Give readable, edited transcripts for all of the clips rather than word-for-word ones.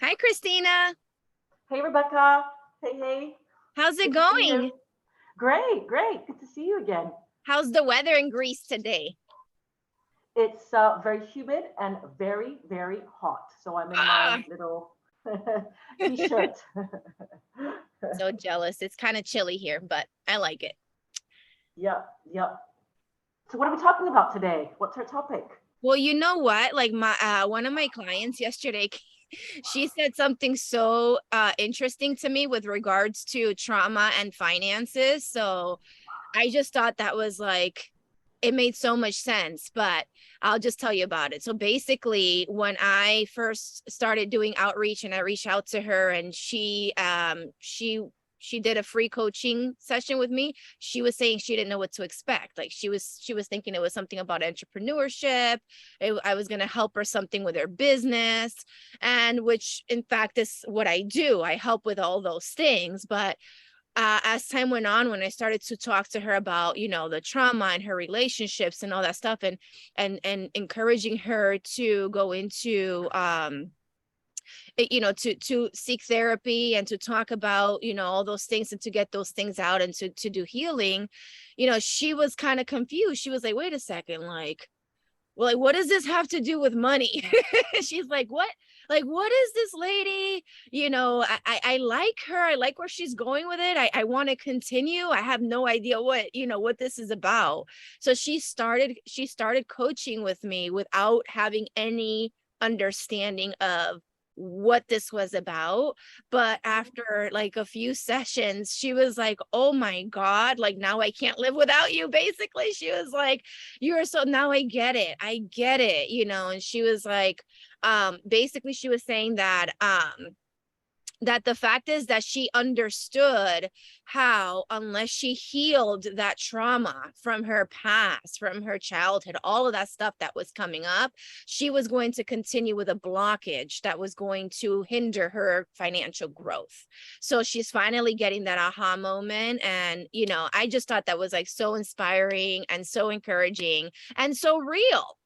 Hi, Christina. Hey, Rebecca. Hey, hey. How's it Good to see you. going? Great, great. Good to see you again. How's the weather in Greece today? It's very humid and very, very hot. So I'm in my Ah, little t-shirt. so jealous. It's kind of chilly here, but I like it. Yep, yep. So what are we talking about today? What's our topic? Well, you know what? Like my one of my clients yesterday, she said something so interesting to me with regards to trauma and finances. So I just thought that was like it made so much sense, but I'll just tell you about it. So basically, when I first started doing outreach and I reached out to her and she did a free coaching session with me. She was saying she didn't know what to expect. Like she was thinking it was something about entrepreneurship. I was going to help her something with her business, and which in fact is what I do. I help with all those things, but as time went on, when I started to talk to her about, the trauma and her relationships and all that stuff, and encouraging her to go into to seek therapy and to talk about, all those things and to get those things out and to do healing, she was kind of confused. She was like, wait a second, like, well, like, what does this have to do with money? She's like, what? Like, what is this lady? I like her. I like where she's going with it. I want to continue. I have no idea what this is about. So she started coaching with me without having any understanding of what this was about. But after like a few sessions, she was like, oh my God, like now I can't live without you. Basically, she was like, you're so now I get it, and she was like, basically she was saying that the fact is that she understood how, unless she healed that trauma from her past, from her childhood, all of that stuff that was coming up, she was going to continue with a blockage that was going to hinder her financial growth. So she's finally getting that aha moment. And, I just thought that was like so inspiring and so encouraging and so real.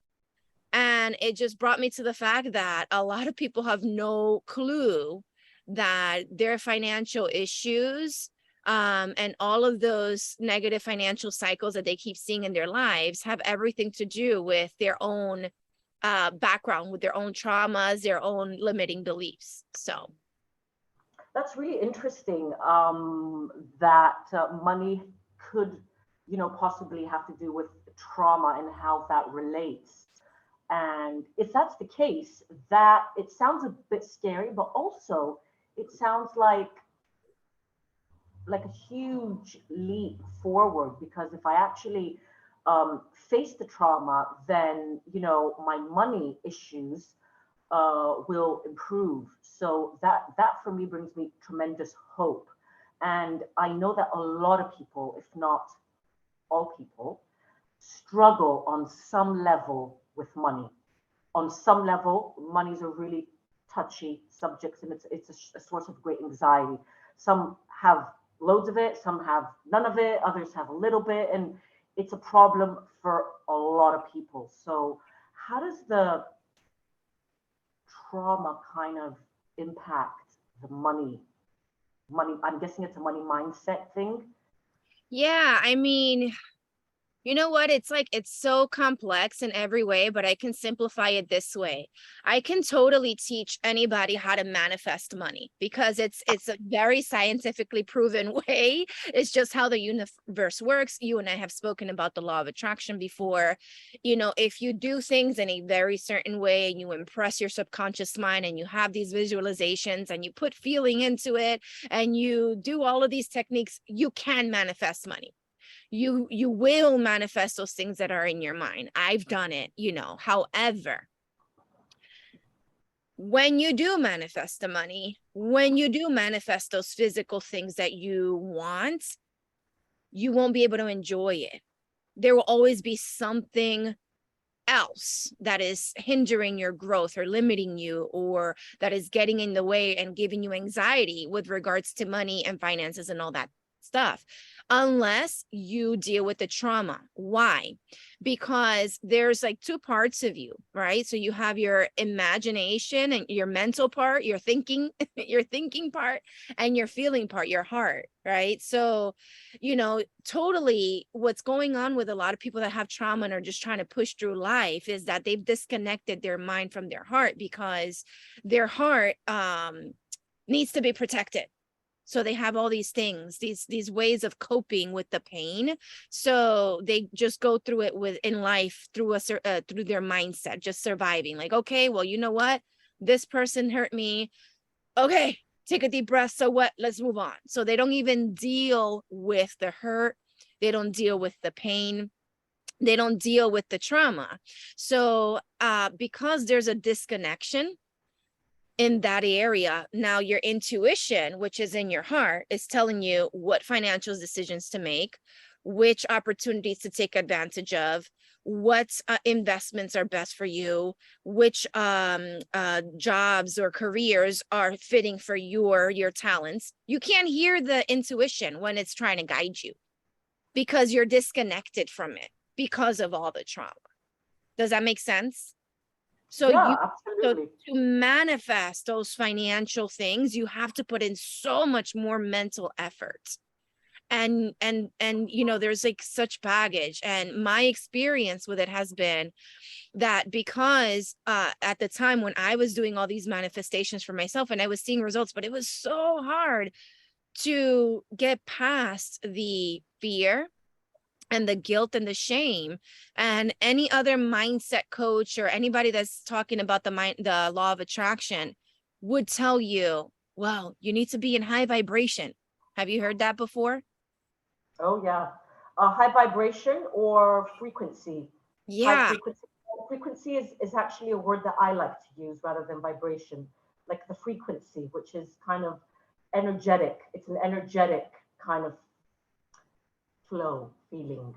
And it just brought me to the fact that a lot of people have no clue that their financial issues, and all of those negative financial cycles that they keep seeing in their lives have everything to do with their own background, with their own traumas, their own limiting beliefs. So, That's really interesting. That money could, possibly have to do with trauma and how that relates. And if that's the case, that it sounds a bit scary, but also it sounds like a huge leap forward, because if I actually face the trauma, then my money issues will improve. So that for me brings me tremendous hope. And I know that a lot of people, if not all people, struggle on some level with money. On some level, money is a really touchy subject, and it's a source of great anxiety. Some have loads of it, some have none of it, others have a little bit, and it's a problem for a lot of people. So, how does the trauma kind of impact the money? Money, I'm guessing it's a money mindset thing. yeah, I mean, you know what? It's like it's so complex in every way, but I can simplify it this way. I can totally teach anybody how to manifest money because it's a very scientifically proven way. It's just how the universe works. You and I have spoken about the law of attraction before. If you do things in a very certain way and you impress your subconscious mind and you have these visualizations and you put feeling into it and you do all of these techniques, you can manifest money. You will manifest those things that are in your mind. I've done it. However, when you do manifest the money, when you do manifest those physical things that you want, you won't be able to enjoy it. There will always be something else that is hindering your growth or limiting you, or that is getting in the way and giving you anxiety with regards to money and finances and all that stuff, unless you deal with the trauma. Why? Because there's like two parts of you, right? So you have your imagination and your mental part, your thinking, your thinking part, and your feeling part, your heart, right? So, totally what's going on with a lot of people that have trauma and are just trying to push through life is that they've disconnected their mind from their heart, because their heart needs to be protected. So they have all these things, these ways of coping with the pain. So they just go through it in life through through their mindset, just surviving. Like, okay, well, you know what? This person hurt me. Okay, take a deep breath. So what? Let's move on. So they don't even deal with the hurt. They don't deal with the pain. They don't deal with the trauma. So because there's a disconnection in that area, now your intuition, which is in your heart, is telling you what financial decisions to make, which opportunities to take advantage of, what investments are best for you, which jobs or careers are fitting for your talents. You can't hear the intuition when it's trying to guide you, because you're disconnected from it because of all the trauma. Does that make sense? So Yeah, so absolutely. to manifest those financial things, you have to put in so much more mental effort. And there's like such baggage. And my experience with it has been that because at the time when I was doing all these manifestations for myself and I was seeing results, but it was so hard to get past the fear and the guilt and the shame. And any other mindset coach or anybody that's talking about the law of attraction would tell you, well, you need to be in high vibration. Have you heard that before? Oh yeah. High vibration or frequency. High Yeah. frequency. Frequency is actually a word that I like to use rather than vibration. Like the frequency, which is kind of energetic. It's an energetic kind of flow feeling.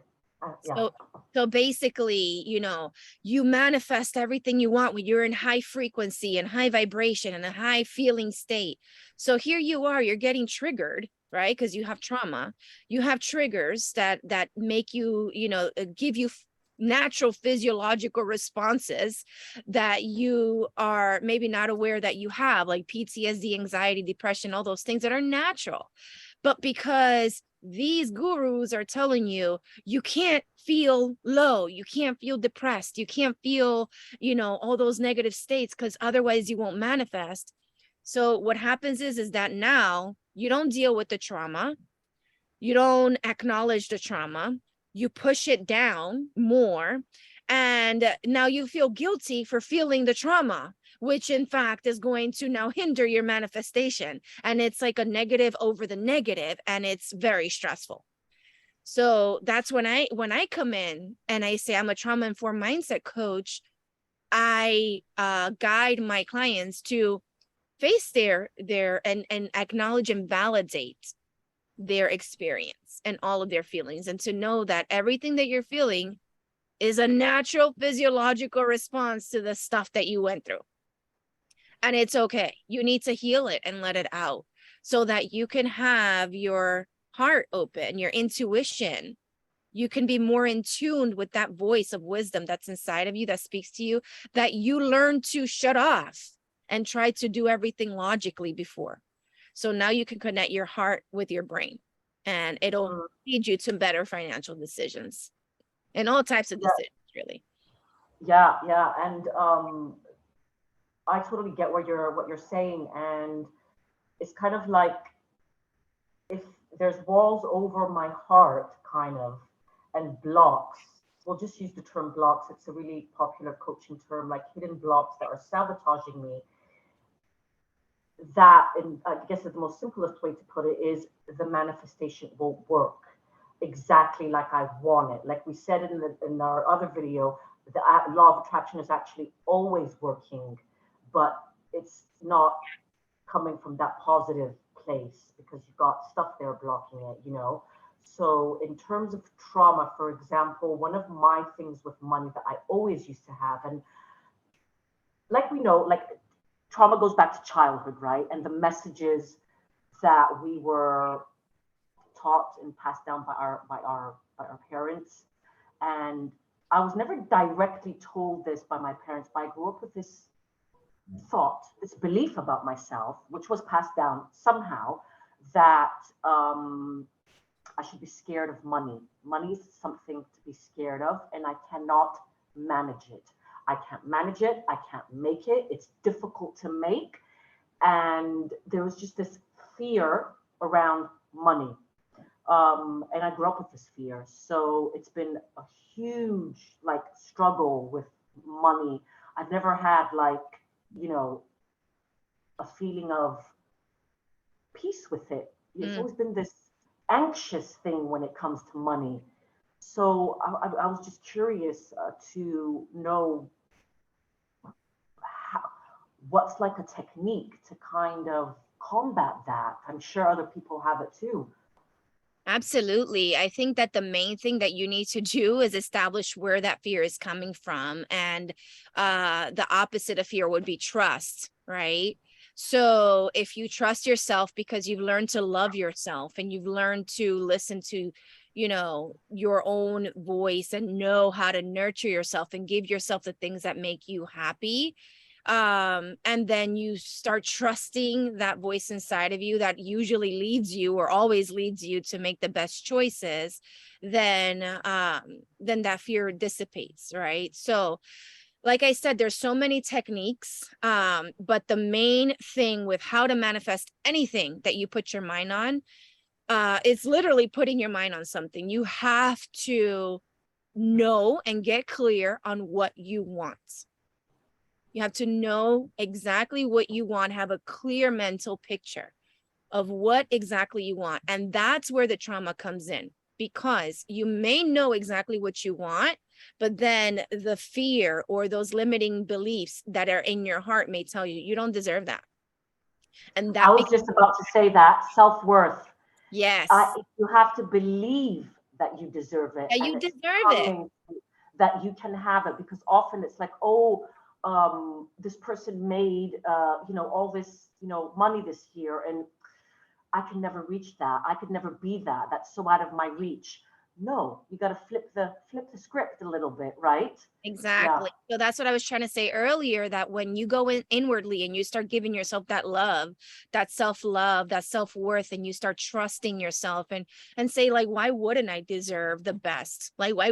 Yeah. So basically, you manifest everything you want when you're in high frequency and high vibration and a high feeling state. So here you are, you're getting triggered, right? Because you have trauma. You have triggers that make you, give you natural physiological responses that you are maybe not aware that you have, like PTSD, anxiety, depression, all those things that are natural. But because these gurus are telling you, you can't feel low, you can't feel depressed, you can't feel, all those negative states, because otherwise you won't manifest. So what happens is that now you don't deal with the trauma, you don't acknowledge the trauma, you push it down more, and now you feel guilty for feeling the trauma, which in fact is going to now hinder your manifestation. And it's like a negative over the negative, and it's very stressful. So that's when I come in and I say I'm a trauma informed mindset coach. I guide my clients to face their and acknowledge and validate their experience and all of their feelings, and to know that everything that you're feeling is a natural physiological response to the stuff that you went through. And it's okay. You need to heal it and let it out so that you can have your heart open, your intuition. You can be more in tune with that voice of wisdom that's inside of you that speaks to you, that you learn to shut off and try to do everything logically before. So now you can connect your heart with your brain, and it'll lead you to better financial decisions and all types of decisions, really. Yeah, yeah. And I totally get what you're saying. And it's kind of like if there's walls over my heart, kind of, and blocks. We'll just use the term blocks. It's a really popular coaching term, like hidden blocks that are sabotaging me. That, and I guess the most simplest way to put it is the manifestation won't work exactly like I want it. Like we said in our other video, the law of attraction is actually always working, but it's not coming from that positive place because you've got stuff there blocking it. So in terms of trauma, for example, one of my things with money that I always used to have, and like we know, like trauma goes back to childhood, right? And the messages that we were taught and passed down by our parents. And I was never directly told this by my parents, but I grew up with this thought, this belief about myself, which was passed down somehow, that I should be scared of money. Money is something to be scared of, and I cannot manage it. I can't manage it. I can't make it. It's difficult to make. And there was just this fear around money. And I grew up with this fear. So it's been a huge like struggle with money. I've never had like, you know, a feeling of peace with it. It's always been this anxious thing when it comes to money. So I was just curious to know how, what's like a technique to kind of combat that. I'm sure other people have it too. Absolutely. I think that the main thing that you need to do is establish where that fear is coming from. And the opposite of fear would be trust, right? So if you trust yourself because you've learned to love yourself and you've learned to listen to, you know, your own voice and know how to nurture yourself and give yourself the things that make you happy, and then you start trusting that voice inside of you that usually leads you or always leads you to make the best choices, then that fear dissipates, right? So like I said, there's so many techniques, but the main thing with how to manifest anything that you put your mind on, it's literally putting your mind on something. You have to know and get clear on what you want. You have to know exactly what you want, have a clear mental picture of what exactly you want. And that's where the trauma comes in, because you may know exactly what you want, but then the fear or those limiting beliefs that are in your heart may tell you, you don't deserve that. And I that was just about to say that self-worth. yes, You have to believe that you deserve it, yeah, and you it's deserve it. coming that you can have it, because often it's like, oh, this person made, you know, all this, you know, money this year, and I can never reach that. I could never be that. That's so out of my reach. No, you got to flip the script a little bit, right? Yeah. Exactly. So that's what I was trying to say earlier, that when you go in inwardly and you start giving yourself that love, that self-love, that self-worth, and you start trusting yourself and say like, why wouldn't I deserve the best? Like, why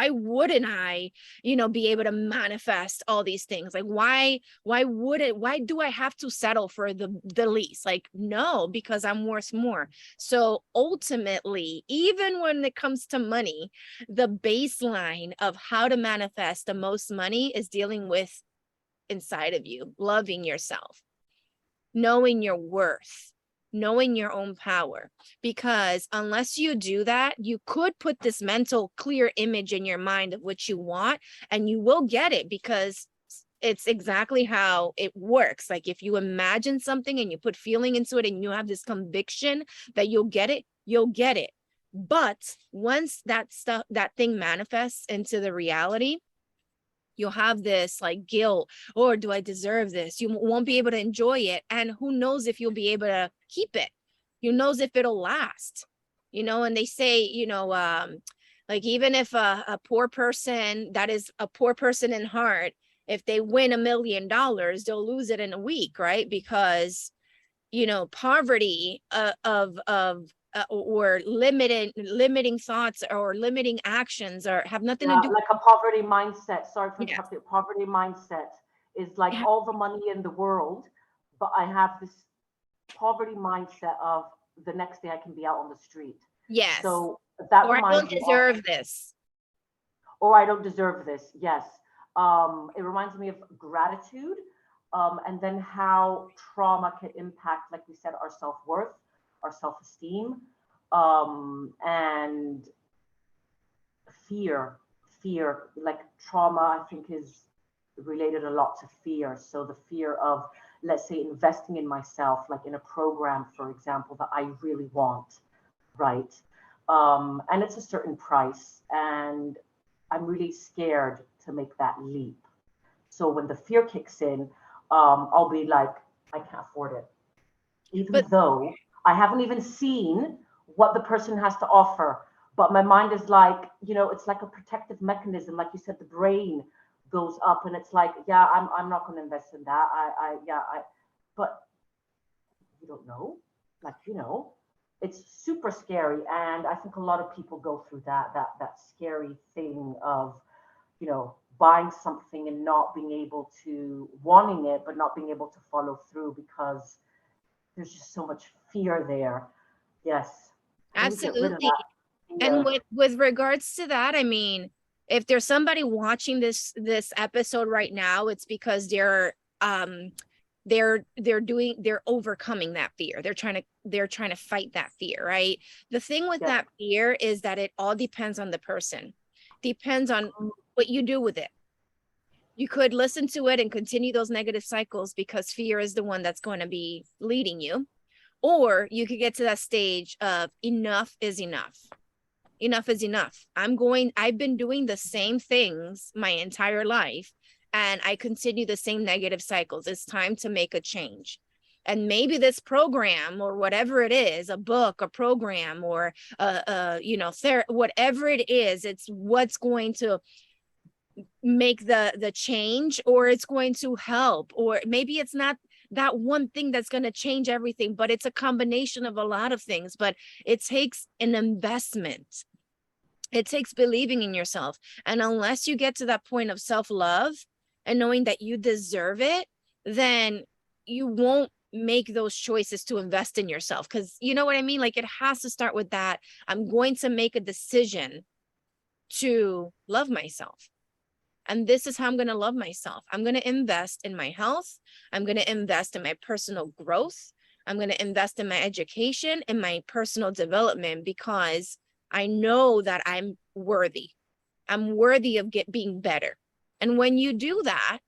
wouldn't I, you know, be able to manifest all these things? Like, why do I have to settle for the least? Like, no, because I'm worth more. So ultimately, even when it comes to money, the baseline of how to manifest the most money is dealing with inside of you, loving yourself, knowing your worth, knowing your own power. Because unless you do that, you could put this mental clear image in your mind of what you want, and you will get it, because it's exactly how it works. Like if you imagine something and you put feeling into it and you have this conviction that you'll get it, you'll get it. But once that thing manifests into the reality, you'll have this like guilt, or do I deserve this? You won't be able to enjoy it. And who knows if you'll be able to keep it? Who knows if it'll last? You know, and they say, you know, like even if a poor person that is a poor person in heart, if they win $1 million, they'll lose it in a week, right? Because, you know, poverty or limiting thoughts or limiting actions or have nothing to Yeah, do. like a poverty mindset. Sorry for Yeah. interrupting. Poverty mindset is like all the money in the world, but I have this poverty mindset of the next day I can be out on the street. Yes. So that Or I don't reminds me of, deserve this. or I don't deserve this. Yes. It reminds me of gratitude, and then how trauma can impact, like we said, our self-worth, our self-esteem, and fear. Like trauma, I think, is related a lot to fear. So the fear of, let's say, investing in myself, like in a program, for example, that I really want, right? And it's a certain price, and I'm really scared to make that leap. So when the fear kicks in, I'll be like, I can't afford it, even But though I haven't even seen what the person has to offer. But my mind is like, it's like a protective mechanism. Like you said, the brain goes up and it's like, yeah, I'm not going to invest in that. But you don't know, like, it's super scary. And I think a lot of people go through that scary thing of, buying something and not being able to wanting it, but not being able to follow through because there's just so much fear there. Yes. How do we get rid of Absolutely. that And fear? with regards to that, I mean, if there's somebody watching this episode right now, it's because they're overcoming that fear. They're trying to fight that fear, right? The thing with Yeah. that fear is that it all depends on the person. Depends on what you do with it. You could listen to it and continue those negative cycles because fear is the one that's going to be leading you. Or you could get to that stage of enough is enough. Enough is enough. I've been doing the same things my entire life and I continue the same negative cycles. It's time to make a change. And maybe this program or whatever it is, a book, a program, or whatever it is, it's what's going to make the change, or it's going to help, or maybe it's not that one thing that's going to change everything, but it's a combination of a lot of things. But it takes an investment. It takes believing in yourself. And unless you get to that point of self-love and knowing that you deserve it, then you won't make those choices to invest in yourself. Because you know what I mean? Like, it has to start with that. I'm going to make a decision to love myself. And this is how I'm going to love myself. I'm going to invest in my health. I'm going to invest in my personal growth. I'm going to invest in my education and my personal development because I know that I'm worthy. I'm worthy of being better. And when you do that,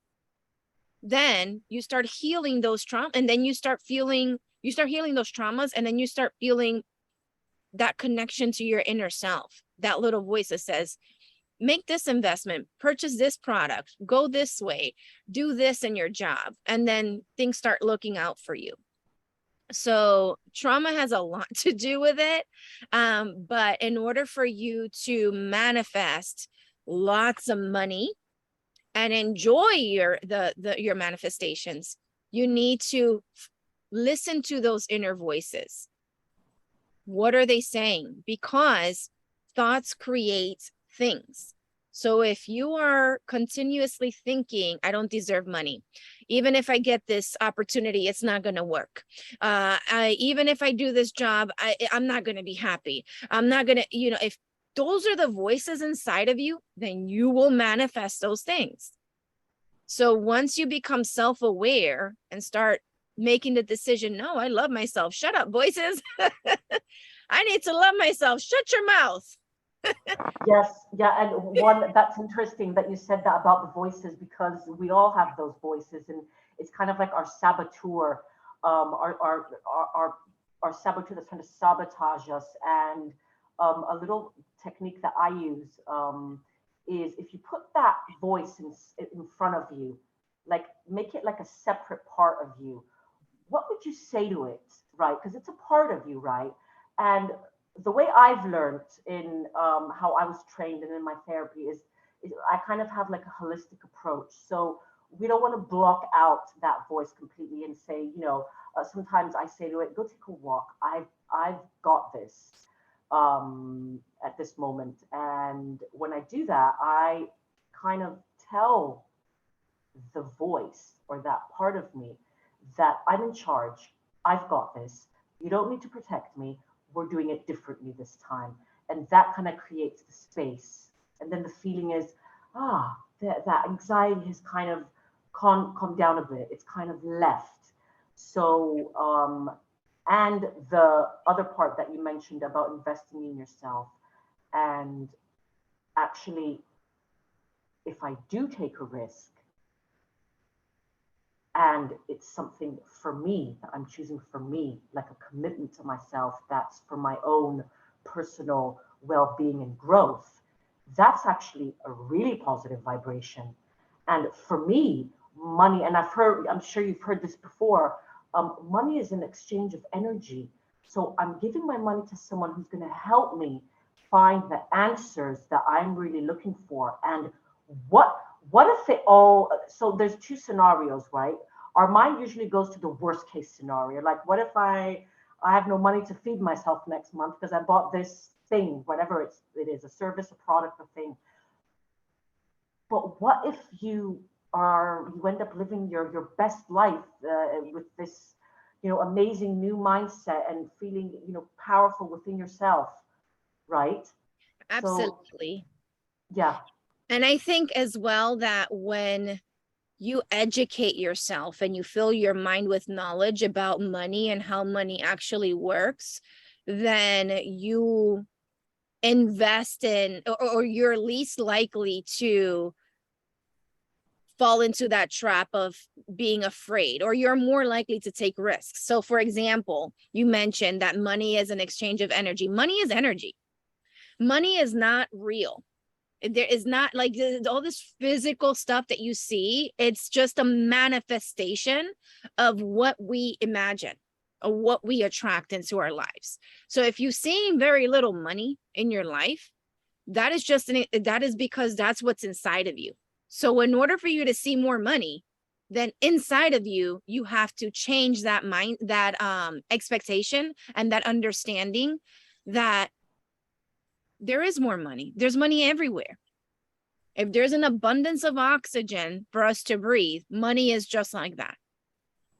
then you start healing those traumas, and then you start healing those traumas, and then you start feeling that connection to your inner self, that little voice that says, make this investment, purchase this product, go this way, do this in your job. And then things start looking out for you. So trauma has a lot to do with it. But in order for you to manifest lots of money and enjoy your manifestations, you need to listen to those inner voices. What are they saying? Because thoughts create things. So if you are continuously thinking, I don't deserve money, even if I get this opportunity, it's not going to work. Even if I do this job, I'm not going to be happy. I'm not going to, if those are the voices inside of you, then you will manifest those things. So once you become self-aware and start making the decision, no, I love myself. Shut up, voices. I need to love myself. Shut your mouth. Yes, yeah, and one that's interesting that you said that about the voices because we all have those voices, and it's kind of like our saboteur, our saboteur that's trying to sabotage us. And a little technique that I use is if you put that voice in front of you, like make it like a separate part of you. What would you say to it, right? Because it's a part of you, right? And the way I've learned in how I was trained and in my therapy is I kind of have like a holistic approach. So we don't want to block out that voice completely and say, sometimes I say to it, go take a walk. I've got this at this moment. And when I do that, I kind of tell the voice or that part of me that I'm in charge. I've got this. You don't need to protect me. We're doing it differently this time. And that kind of creates the space. And then the feeling is, that anxiety has kind of calmed down a bit. It's kind of left. So, and the other part that you mentioned about investing in yourself. And actually, if I do take a risk, and it's something for me that I'm choosing for me, like a commitment to myself that's for my own personal well-being and growth, that's actually a really positive vibration. And for me, money, and I'm sure you've heard this before, money is an exchange of energy. So I'm giving my money to someone who's going to help me find the answers that I'm really looking for. And what what if it all, so there's two scenarios, right? Our mind usually goes to the worst case scenario. Like, what if I have no money to feed myself next month because I bought this thing, whatever it is, a service, a product, a thing. But what if you end up living your best life with this, amazing new mindset and feeling, powerful within yourself, right? So Absolutely. yeah. And I think as well that when you educate yourself and you fill your mind with knowledge about money and how money actually works, then you invest in, or you're least likely to fall into that trap of being afraid, or you're more likely to take risks. So for example, you mentioned that money is an exchange of energy. Money is energy. Money is not real. There is not like all this physical stuff that you see. It's just a manifestation of what we imagine, or what we attract into our lives. So if you see very little money in your life, that is because that's what's inside of you. So in order for you to see more money, then inside of you, you have to change that mind, that expectation and that understanding that there is more money. There's money everywhere. If there's an abundance of oxygen for us to breathe, money is just like that.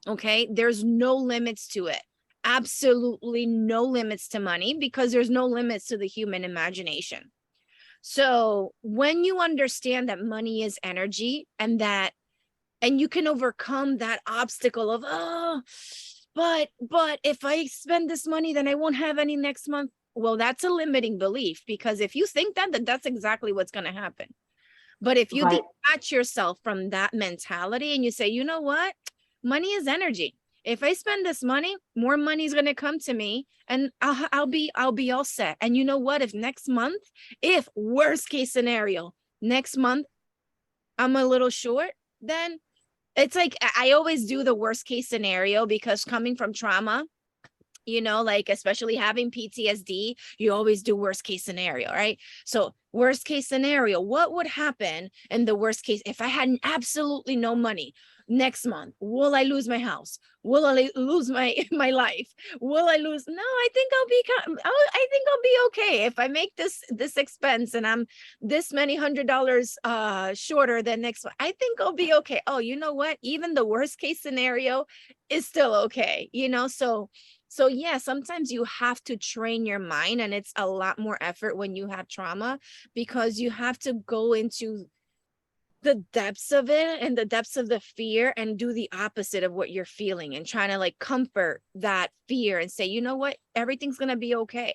Okay. There's no limits to it. Absolutely no limits to money, because there's no limits to the human imagination. So when you understand that money is energy, and you can overcome that obstacle of, oh, but if I spend this money, then I won't have any next month. Well, that's a limiting belief, because if you think that, then that's exactly what's going to happen. But if you Right. detach yourself from that mentality and you say, you know what, money is energy. If I spend this money, more money is going to come to me, and I'll be all set. And you know what? If next month, if worst case scenario, next month I'm a little short, then it's like I always do the worst case scenario, because coming from trauma, like especially having PTSD, you always do worst case scenario, right? So worst case scenario, what would happen in the worst case if I had absolutely no money next month? Will I lose my house? Will I lose my my life? Will I lose? No, I think I'll be okay if I make this expense and I'm this many $100 shorter than next one. I think I'll be okay. Oh, you know what? Even the worst case scenario is still okay, so yeah, sometimes you have to train your mind, and it's a lot more effort when you have trauma, because you have to go into the depths of it and the depths of the fear and do the opposite of what you're feeling, and trying to like comfort that fear and say, you know what, everything's going to be okay.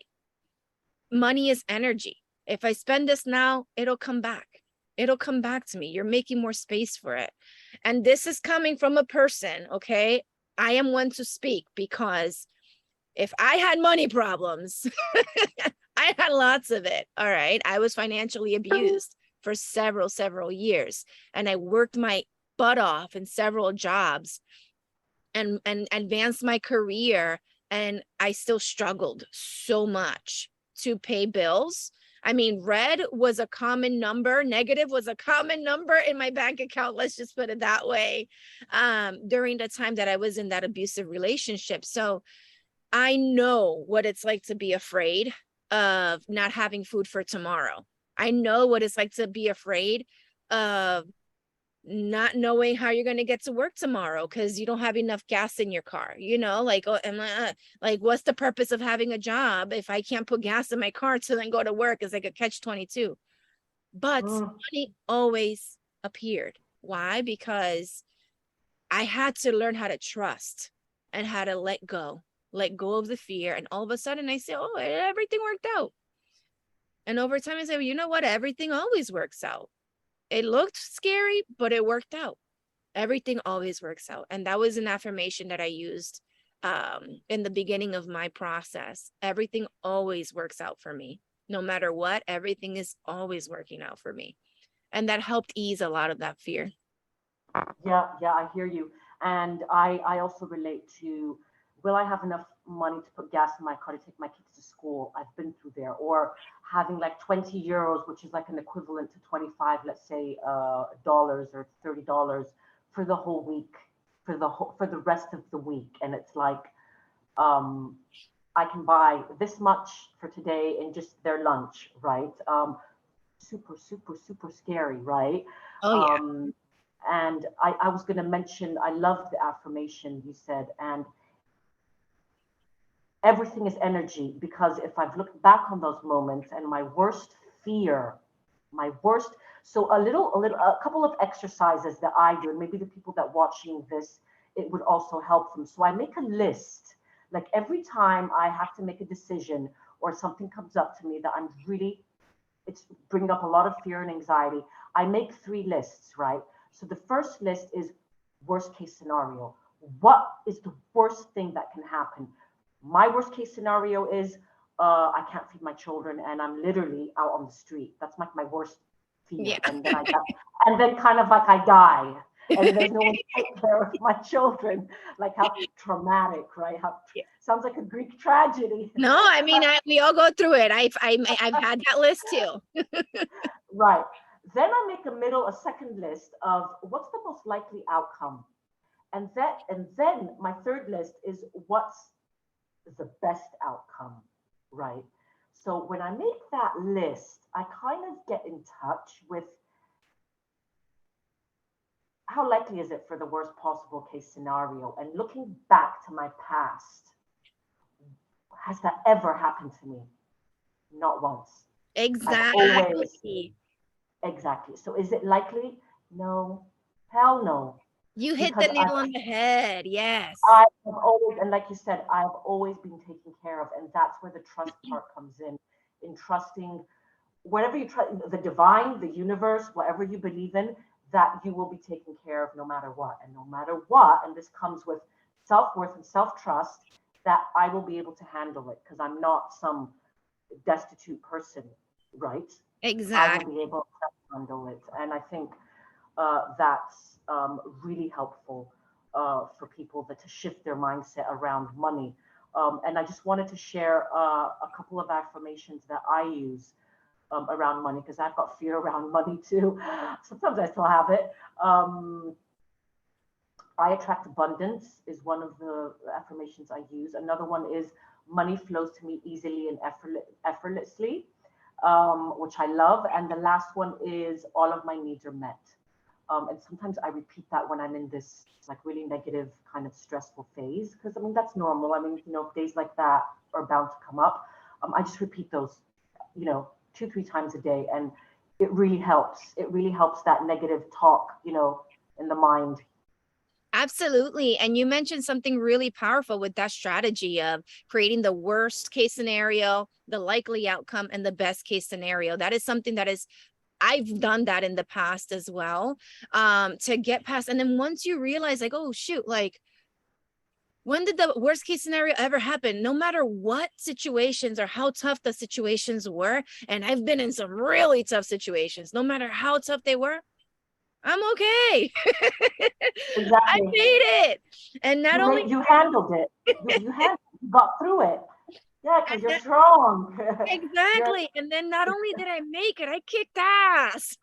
Money is energy. If I spend this now, it'll come back. It'll come back to me. You're making more space for it. And this is coming from a person, okay? I am one to speak, because if I had money problems, I had lots of it. All right. I was financially abused for several years. And I worked my butt off in several jobs and advanced my career. And I still struggled so much to pay bills. I mean, red was a common number, negative was a common number in my bank account. Let's just put it that way. During the time that I was in that abusive relationship. So I know what it's like to be afraid of not having food for tomorrow. I know what it's like to be afraid of not knowing how you're going to get to work tomorrow because you don't have enough gas in your car. Like, oh, like, what's the purpose of having a job if I can't put gas in my car to then go to work? It's like a catch-22. But Mm. money always appeared. Why? Because I had to learn how to trust and how to let go of the fear. And all of a sudden I say, oh, everything worked out. And over time I say, well, you know what? Everything always works out. It looked scary, but it worked out. Everything always works out. And that was an affirmation that I used in the beginning of my process. Everything always works out for me. No matter what, everything is always working out for me. And that helped ease a lot of that fear. Yeah, I hear you. And I also relate to will I have enough money to put gas in my car to take my kids to school? I've been through there. Or having like 20 euros, which is like an equivalent to 25, let's say, dollars or $30 for the whole week, for the rest of the week. And it's like, I can buy this much for today in just their lunch, right? Super, super, super scary, right? Oh yeah. And I was going to mention, I love the affirmation you said, and everything is energy, because if I've looked back on those moments and my worst fear, my worst, so a couple of exercises that I do, and maybe the people that watching this, it would also help them. So I make a list, like every time I have to make a decision or something comes up to me that I'm really, it's bringing up a lot of fear and anxiety. I make 3 lists, right? So the first list is worst case scenario. What is the worst thing that can happen? My worst case scenario is I can't feed my children and I'm literally out on the street. That's like my worst fear. Yeah. And then and then kind of like I die and there's no one to take care of my children. Like how traumatic, right? How sounds like a Greek tragedy. No, I mean, we all go through it. I've had that list too. Right. Then I make a second list of what's the most likely outcome. And then my third list is what's the best outcome, right? So when I make that list, I kind of get in touch with how likely is it for the worst possible case scenario? And looking back to my past, has that ever happened to me? Not once. Exactly. Exactly. So is it likely? No. Hell no. You hit the nail on the head. Yes. I have always, and like you said, I've always been taken care of. And that's where the trust part comes in trusting whatever you trust, the divine, the universe, whatever you believe in, that you will be taken care of no matter what. And no matter what, and this comes with self-worth and self-trust, that I will be able to handle it because I'm not some destitute person, right? Exactly. I will be able to handle it. And I think that's really helpful for people to shift their mindset around money. And I just wanted to share a couple of affirmations that I use around money, because I've got fear around money too. Sometimes I still have it. I attract abundance is one of the affirmations I use. Another one is money flows to me easily and effortlessly, which I love. And the last one is all of my needs are met. And sometimes I repeat that when I'm in this like really negative kind of stressful phase, because I mean, that's normal. I mean, days like that are bound to come up. I just repeat those, 2-3 times a day. And it really helps. It really helps that negative talk, in the mind. Absolutely. And you mentioned something really powerful with that strategy of creating the worst case scenario, the likely outcome, and the best case scenario. That is something that I've done that in the past as well, to get past. And then once you realize like, oh shoot, like when did the worst case scenario ever happen? No matter what situations or how tough the situations were. And I've been in some really tough situations, no matter how tough they were. I'm okay. Exactly. I made it. And not only you handled it, you got through it. Yeah, because you're strong. Exactly. And then not only did I make it, I kicked ass.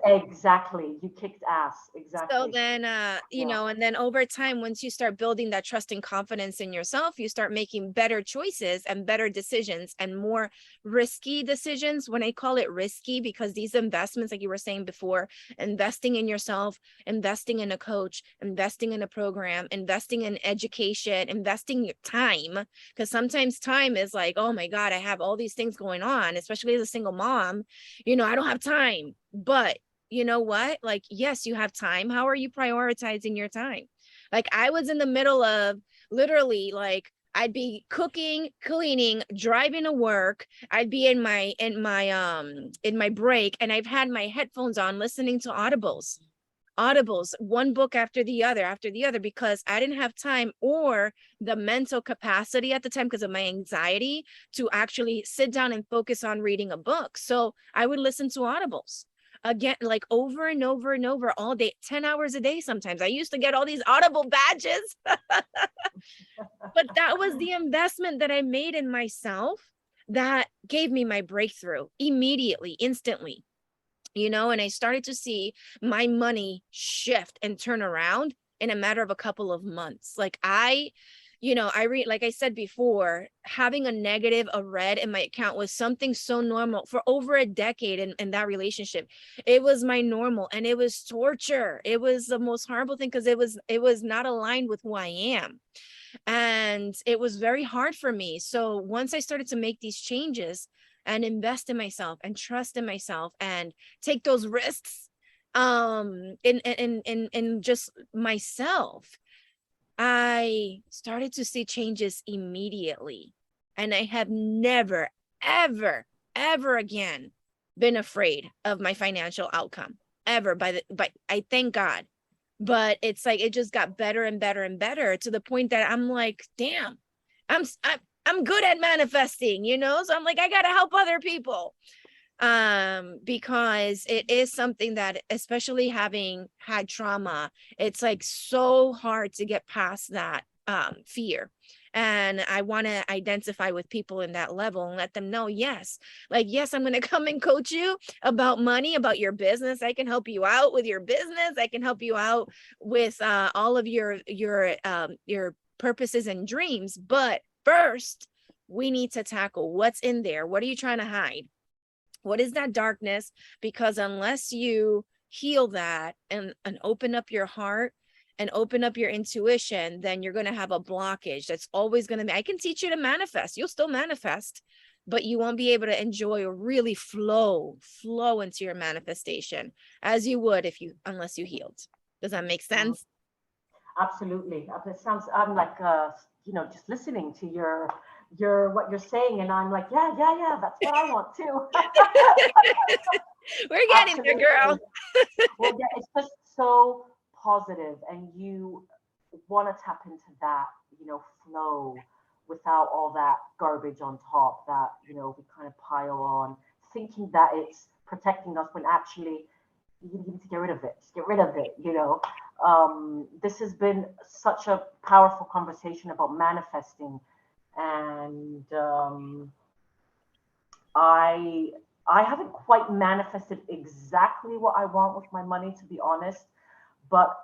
Exactly. You kicked ass. Exactly. So then, and then over time, once you start building that trust and confidence in yourself, you start making better choices and better decisions and more risky decisions. When I call it risky, because these investments, like you were saying before, investing in yourself, investing in a coach, investing in a program, investing in education, investing your time, because sometimes time is like, oh my God, I have all these things going on, especially as a single mom, I don't have time. But you know what? Like, yes, you have time. How are you prioritizing your time? Like I was in the middle of literally like I'd be cooking, cleaning, driving to work. I'd be in my break, and I've had my headphones on listening to audibles, one book after the other, because I didn't have time or the mental capacity at the time because of my anxiety to actually sit down and focus on reading a book. So I would listen to audibles. again, like over and over and over all day, 10 hours a day. Sometimes I used to get all these Audible badges, but that was the investment that I made in myself that gave me my breakthrough immediately, instantly, and I started to see my money shift and turn around in a matter of a couple of months. Like like I said before, having a negative, a red in my account was something so normal for over a decade in that relationship. It was my normal, and it was torture. It was the most horrible thing because it was not aligned with who I am. And it was very hard for me. So once I started to make these changes and invest in myself and trust in myself and take those risks in just myself, I started to see changes immediately. And I have never, ever, ever again been afraid of my financial outcome ever by I thank God. But it's like it just got better and better and better to the point that I'm like, damn, I'm good at manifesting, So I'm like, I gotta help other people. Because it is something that, especially having had trauma, it's like so hard to get past that fear. And I want to identify with people in that level and let them know, yes, I'm going to come and coach you about money, about your business. I can help you out with your business. I can help you out with all of your purposes and dreams. But first, we need to tackle what's in there. What are you trying to hide? What is that darkness? Because unless you heal that and open up your heart and open up your intuition, then you're going to have a blockage that's always going to be. I can teach you to manifest. You'll still manifest, but you won't be able to enjoy or really flow into your manifestation as you would unless you healed. Does that make sense? Absolutely. It sounds, I'm like, just listening to what you're saying, and I'm like, yeah, that's what I want too. We're getting there, girl. Well, yeah, it's just so positive, and you want to tap into that, flow without all that garbage on top that, we kind of pile on, thinking that it's protecting us when actually you need to get rid of it. Just get rid of it, This has been such a powerful conversation about manifesting, and I haven't quite manifested exactly what I want with my money, to be honest. But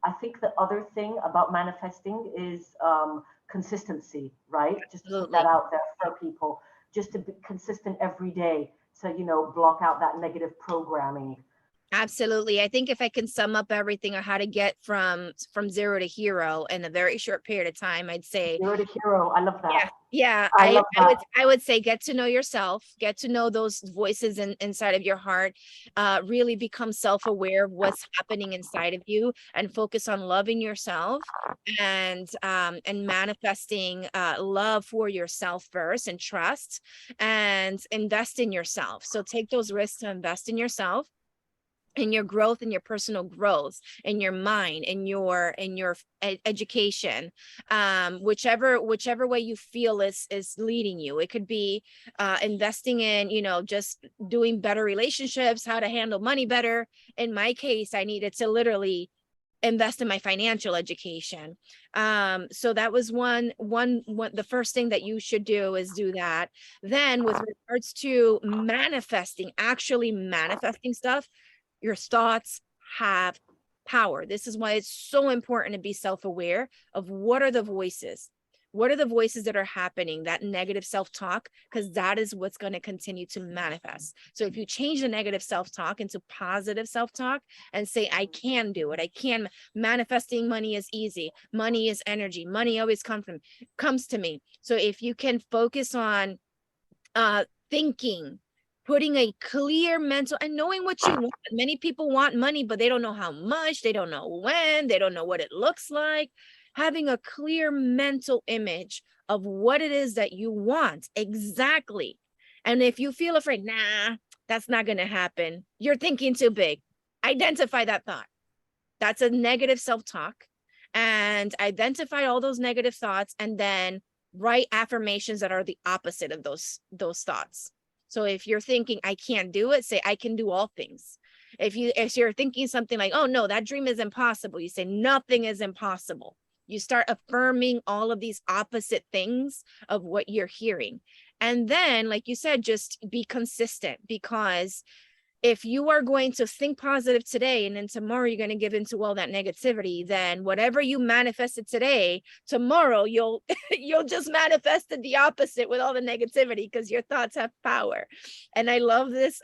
I think the other thing about manifesting is consistency, right? Just to put that out there for people, just to be consistent every day to, block out that negative programming. Absolutely. I think if I can sum up everything on how to get from zero to hero in a very short period of time, I'd say zero to hero. I love that. Yeah. I would say get to know yourself, get to know those voices inside of your heart, really become self-aware of what's happening inside of you, and focus on loving yourself and manifesting love for yourself first, and trust, and invest in yourself. So take those risks to invest in yourself, in your growth, in your personal growth, in your mind, in your education, whichever way you feel is leading you. It could be investing in, just doing better relationships, how to handle money better. In my case, I needed to literally invest in my financial education. So that was one, the first thing that you should do is do that. Then with regards to manifesting, actually manifesting stuff, your thoughts have power. This is why it's so important to be self-aware of what are the voices that are happening, that negative self-talk, because that is what's going to continue to manifest. So if you change the negative self-talk into positive self-talk and say, I can do it. I can. Manifesting money is easy. Money is energy. Money always comes to me. So if you can focus on thinking, putting a clear mental and knowing what you want. Many people want money, but they don't know how much, they don't know when, they don't know what it looks like. Having a clear mental image of what it is that you want exactly. And if you feel afraid, nah, that's not going to happen, you're thinking too big. Identify that thought. That's a negative self-talk. And identify all those negative thoughts, and then write affirmations that are the opposite of those thoughts. So if you're thinking, I can't do it, say, I can do all things. If you're thinking something like, oh no, that dream is impossible, you say nothing is impossible. You start affirming all of these opposite things of what you're hearing. And then, like you said, just be consistent, because if you are going to think positive today and then tomorrow you're going to give into all that negativity, then whatever you manifested today, tomorrow you'll just manifested the opposite with all the negativity, because your thoughts have power. And I love this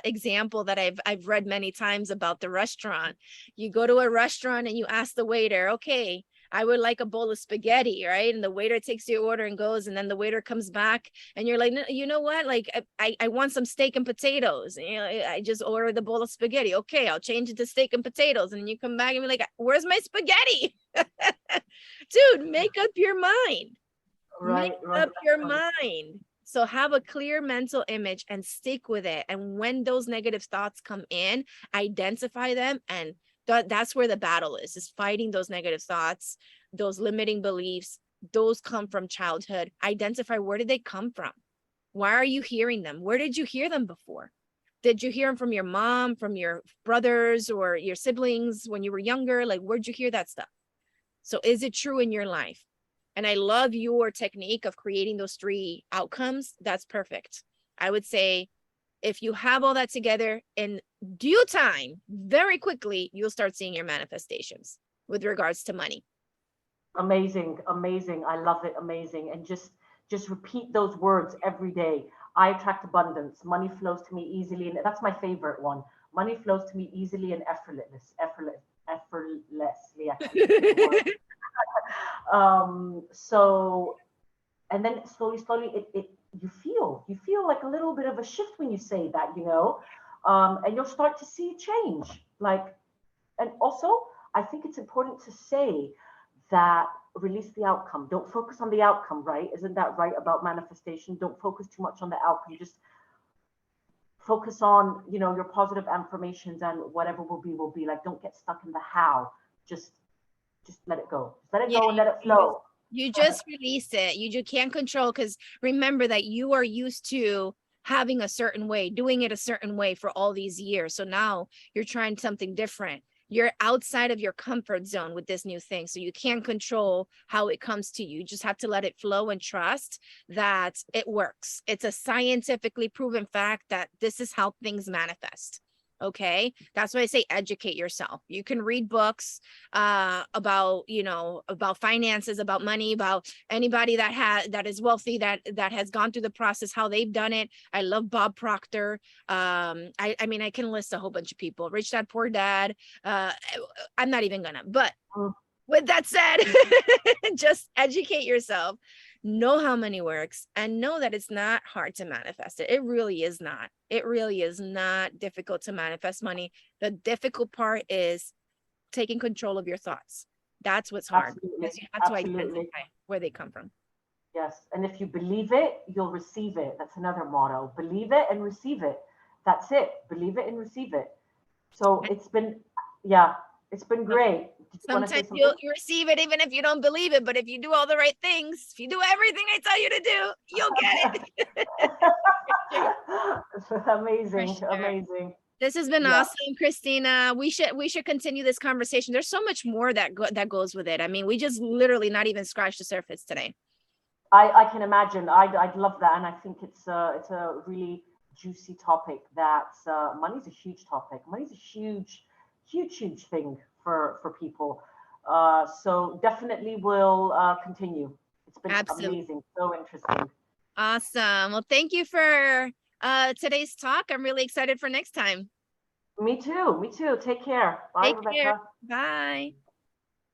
example that I've read many times about the restaurant. You go to a restaurant and you ask the waiter, okay, I would like a bowl of spaghetti, right? And the waiter takes your order and goes, and then the waiter comes back and you're like, you know what? Like, I want some steak and potatoes. You know, I just ordered the bowl of spaghetti. Okay, I'll change it to steak and potatoes. And you come back and be like, where's my spaghetti? Dude, make up your mind. Right, Make right, up your right. mind. So have a clear mental image and stick with it. And when those negative thoughts come in, identify them, and that's where the battle is fighting those negative thoughts, those limiting beliefs. Those come from childhood. Identify, where did they come from? Why are you hearing them? Where did you hear them before? Did you hear them from your mom, from your brothers or your siblings when you were younger? Like, where'd you hear that stuff? So is it true in your life? And I love your technique of creating those 3 outcomes. That's perfect. I would say if you have all that together in due time, very quickly, you'll start seeing your manifestations with regards to money. Amazing, amazing. I love it. Amazing. And just repeat those words every day. I attract abundance. Money flows to me easily. And that's my favorite one. Money flows to me easily and effortlessly. I can't say the word. So, and then slowly you feel like a little bit of a shift when you say that, and you'll start to see change. Like, and also I think it's important to say that release the outcome. Don't focus on the outcome, right? Isn't that right about manifestation? Don't focus too much on the outcome. Just focus on, your positive affirmations, and whatever will be. Like, don't get stuck in the how. Just let it go. Just let it go and let it flow. You just release it. You can't control, because remember that you are used to having a certain way, doing it a certain way for all these years. So now you're trying something different. You're outside of your comfort zone with this new thing. So you can't control how it comes to you. You just have to let it flow and trust that it works. It's a scientifically proven fact that this is how things manifest. Okay, that's why I say educate yourself. You can read books about finances, about money, about anybody that is wealthy, that has gone through the process, how they've done it. I love Bob Proctor. I mean, I can list a whole bunch of people. Rich Dad Poor Dad. I'm not even gonna, but with that said, just educate yourself, know how money works, and know that it's not hard to manifest it. It really is not. It really is not difficult to manifest money. The difficult part is taking control of your thoughts. That's what's hard, because you have to identify where they come from. Yes. And if you believe it, you'll receive it. That's another motto. Believe it and receive it. That's it. Believe it and receive it. So it's been great. Sometimes you receive it even if you don't believe it, but if you do all the right things, if you do everything I tell you to do, you'll get it. Amazing. Sure. Amazing. This has been awesome, Christina. We should continue this conversation. There's so much more that goes with it. I mean, we just literally not even scratched the surface today. I can imagine. I'd love that, and I think it's a really juicy topic. That money's a huge topic. Money's a huge thing for people. So definitely we'll continue. It's been amazing, so interesting. Awesome. Well, thank you for today's talk. I'm really excited for next time. Me too. Take care. Bye, Rebecca. Bye.